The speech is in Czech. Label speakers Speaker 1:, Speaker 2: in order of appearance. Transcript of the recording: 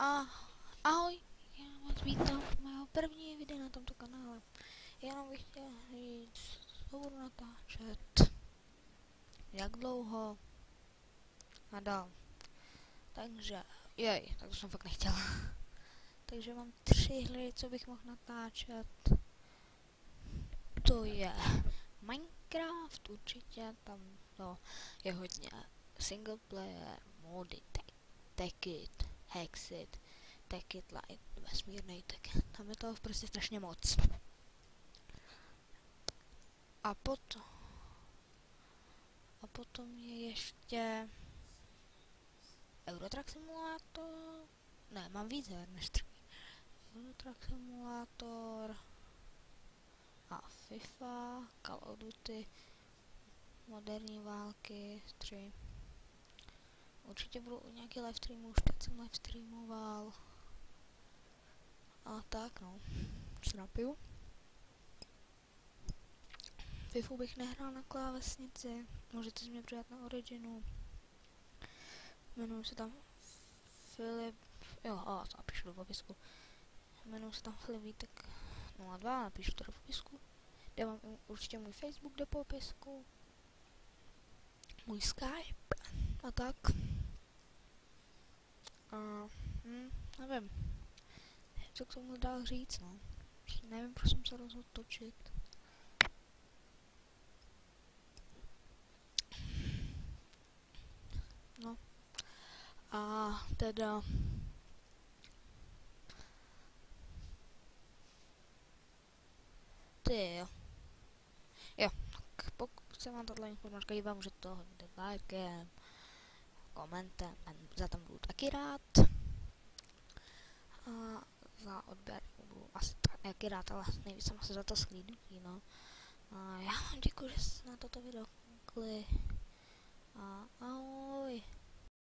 Speaker 1: A ahoj, já vás vítám v mého první videa na tomto kanále. Jenom bych chtěl říct, co budu natáčet, jak dlouho a dál. Takže, tak to jsem fakt nechtěl. Takže mám 3 hry, co bych mohl natáčet. To je Minecraft, určitě, tam to je hodně single player, mody, Techit, Hexit, Techit Light, vesmírnej, tak tam je toho prostě strašně moc. A potom je ještě Eurotrack Simulator, ne, mám víc her než 3. Eurotrack Simulator a FIFA, Call of Duty, moderní války 3. Určitě budou nějaký livestreamy, už teď jsem livestreamoval. A tak no, snapju. FIFU bych nehrál na klávesnici, můžete si mě přidat na Originu. Jmenuji se tam Filip, to napíšu do popisku. Jmenuji se tam Filip Vítek 02, napíšu to do popisku. Kde mám určitě můj Facebook do popisku. Můj Skype a tak. Nevím, co k tomu dál říct, no. Nevím, proč jsem se rozhodl točit. No. A teda... Tak pokud se vám tato informace líbá, můžete to hodit lajkem, komentem, za tam budu taky rád. A za odběr budu asi taky rád, ale nejvíc jsem asi za to sklídnutí, no. A já vám děkuji, že jste na toto video koukli. A ahoj.